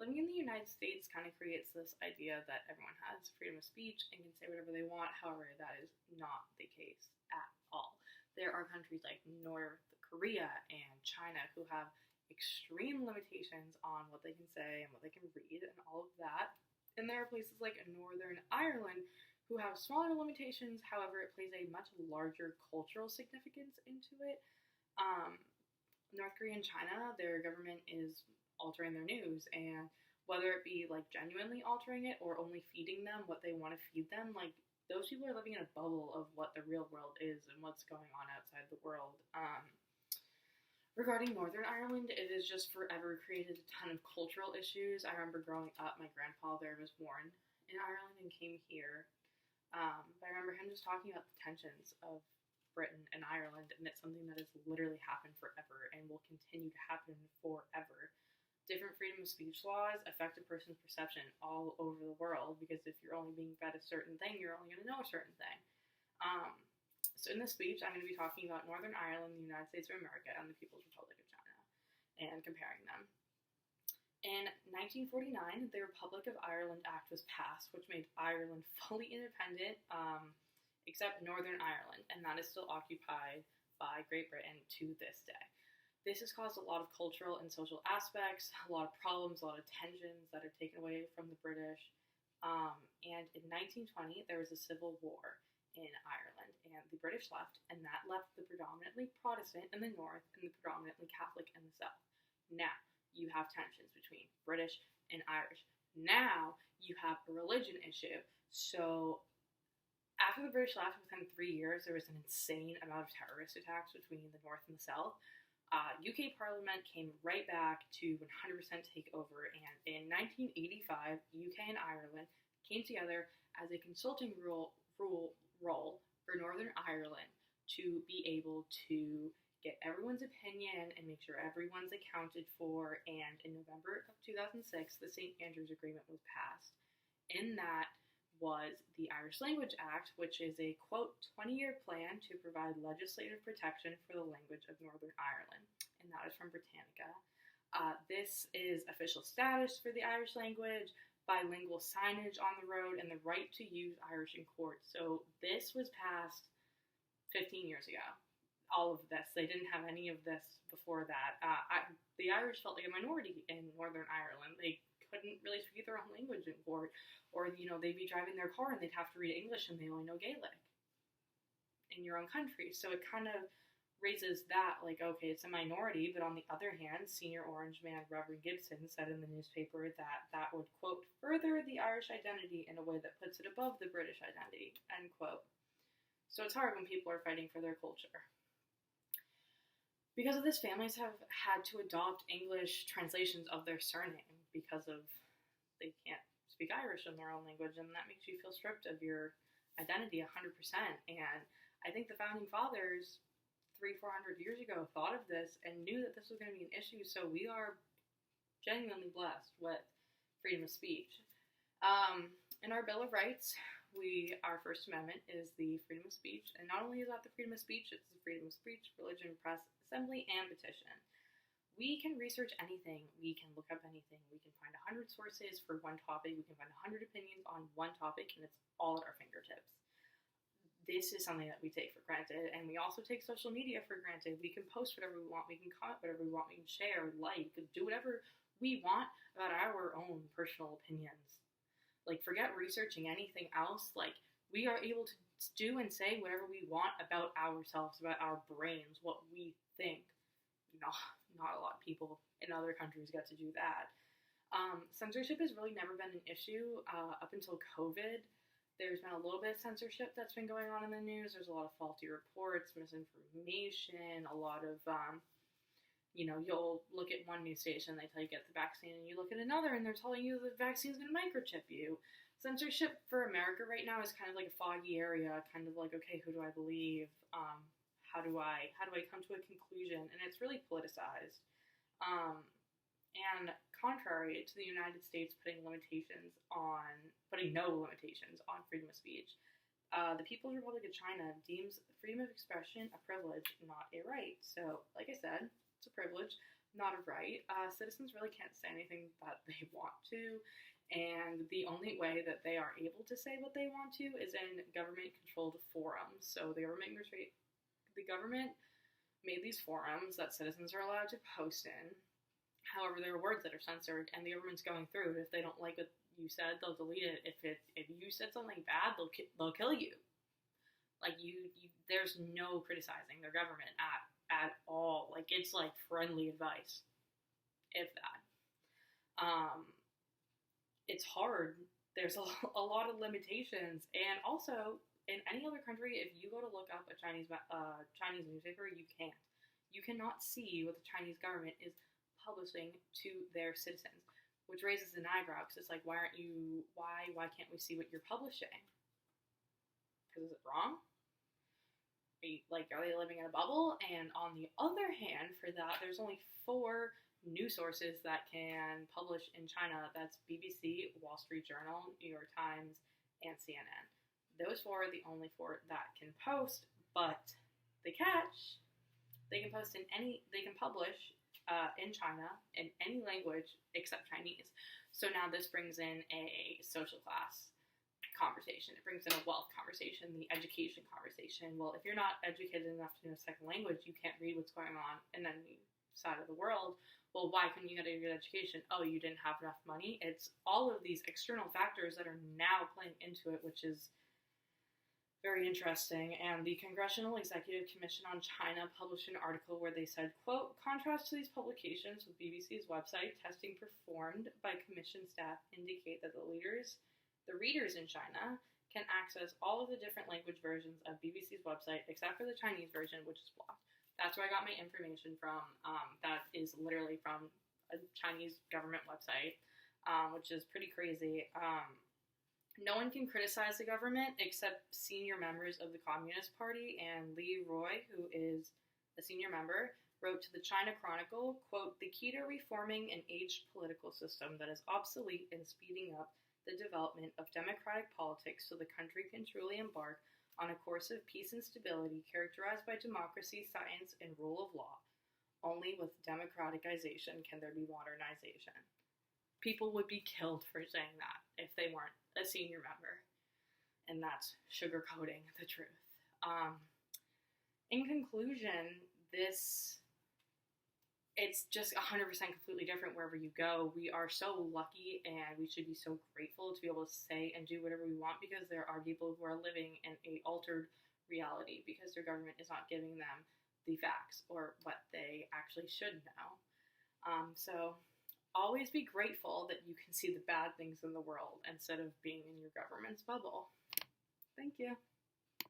living in the United States kind of creates this idea that everyone has freedom of speech and can say whatever they want. However, that is not the case at all. There are countries like North Korea and China who have extreme limitations on what they can say and what they can read and all of that. And there are places like Northern Ireland who have smaller limitations. However, it plays a much larger cultural significance into it. North Korea and China, their government is altering their news, and whether it be like genuinely altering it or only feeding them what they want to feed them, like those people are living in a bubble of what the real world is and what's going on outside the world. Regarding Northern Ireland, it has just forever created a ton of cultural issues. I remember growing up, my grandfather was born in Ireland and came here. But I remember him just talking about the tensions of Britain and Ireland, and it's something that has literally happened forever and will continue to happen forever. Different freedom of speech laws affect a person's perception all over the world, because if you're only being fed a certain thing, you're only going to know a certain thing. So in this speech, I'm going to be talking about Northern Ireland, the United States of America, and the People's Republic of China, and comparing them. In 1949, the Republic of Ireland Act was passed, which made Ireland fully independent, except Northern Ireland, and that is still occupied by Great Britain to this day. This has caused a lot of cultural and social aspects, a lot of problems, a lot of tensions that are taken away from the British. And in 1920, there was a civil war in Ireland, and the British left, and that left the predominantly Protestant in the north and the predominantly Catholic in the south. Now, you have tensions between British and Irish. Now, you have a religion issue. So, after the British left, within 3 years, there was an insane amount of terrorist attacks between the north and the south. UK Parliament came right back to 100% take over, and in 1985, UK and Ireland came together as a consulting role for Northern Ireland to be able to get everyone's opinion and make sure everyone's accounted for, and in November of 2006, the St. Andrews Agreement was passed. In that was the Irish Language Act, which is a, quote, 20-year plan to provide legislative protection for the language of Northern Ireland, and that is from Britannica. This is official status for the Irish language, bilingual signage on the road, and the right to use Irish in court. So this was passed 15 years ago. All of this. They didn't have any of this before that. The Irish felt like a minority in Northern Ireland. They couldn't really speak their own language in court. Or, they'd be driving their car and they'd have to read English and they only know Gaelic in your own country. So it kind of raises that, like, okay, it's a minority, but on the other hand, senior Orange man Reverend Gibson said in the newspaper that would, quote, further the Irish identity in a way that puts it above the British identity, end quote. So it's hard when people are fighting for their culture. Because of this, families have had to adopt English translations of their surname because of they can't speak Irish in their own language, and that makes you feel stripped of your identity 100%. And I think the founding fathers 300-400 years ago thought of this and knew that this was going to be an issue, so we are genuinely blessed with freedom of speech. In our Bill of Rights, our First Amendment is the freedom of speech, and not only is that the freedom of speech, it's the freedom of speech, religion, press, assembly, and petition. We can research anything, we can look up anything, we can find 100 sources for one topic, we can find 100 opinions on one topic, and it's all at our fingertips. This is something that we take for granted, and we also take social media for granted. We can post whatever we want, we can comment whatever we want, we can share, like, do whatever we want about our own personal opinions. Like, forget researching anything else. Like, we are able to do and say whatever we want about ourselves, about our brains, what we think. Not a lot of people in other countries get to do that. Censorship has really never been an issue up until COVID. There's been a little bit of censorship that's been going on in the news. There's a lot of faulty reports, misinformation, a lot of, you'll look at one news station, they tell you get the vaccine, and you look at another, and they're telling you the vaccine's going to microchip you. Censorship for America right now is kind of like a foggy area, kind of like, okay, who do I believe? How do I come to a conclusion? And it's really politicized. And contrary to the United States putting no limitations on freedom of speech, the People's Republic of China deems freedom of expression a privilege, not a right. So, like I said, it's a privilege, not a right. Citizens really can't say anything that they want to, and the only way that they are able to say what they want to is in government-controlled forums. So the government made these forums that citizens are allowed to post in. However, there are words that are censored, and the government's going through it. If they don't like what you said, they'll delete it. If you said something bad, they'll kill you. Like there's no criticizing their government at all. Like it's like friendly advice, if that. It's hard. There's a lot of limitations, and also in any other country, if you go to look up a Chinese newspaper, you can't. You cannot see what the Chinese government is publishing to their citizens, which raises an eyebrow because it's like, why can't we see what you're publishing? Because is it wrong? Are they living in a bubble? And on the other hand, for that, there's only 4 news sources that can publish in China. That's BBC, Wall Street Journal, New York Times, and CNN. Those 4 are the only 4 that can post, but the catch, they can publish in China in any language except Chinese. So now this brings in a social class conversation. It brings in a wealth conversation, the education conversation. Well, if you're not educated enough to know a second language, you can't read what's going on in any side of the world. Well, why couldn't you get a good education? Oh, you didn't have enough money. It's all of these external factors that are now playing into it, which is very interesting. And the Congressional Executive Commission on China published an article where they said, quote, contrast to these publications with BBC's website, testing performed by commission staff indicate that the readers in China can access all of the different language versions of BBC's website except for the Chinese version, which is blocked. That's where I got my information from. That is literally from a Chinese government website, which is pretty crazy. No one can criticize the government except senior members of the Communist Party, and Li Roy, who is a senior member, wrote to the China Chronicle, quote, the key to reforming an aged political system that is obsolete and speeding up the development of democratic politics so the country can truly embark on a course of peace and stability characterized by democracy, science, and rule of law. Only with democratization can there be modernization. People would be killed for saying that if they weren't a senior member. And that's sugarcoating the truth. In conclusion, it's just 100% completely different wherever you go. We are so lucky and we should be so grateful to be able to say and do whatever we want because there are people who are living in a altered reality because their government is not giving them the facts or what they actually should know. So always be grateful that you can see the bad things in the world instead of being in your government's bubble. Thank you.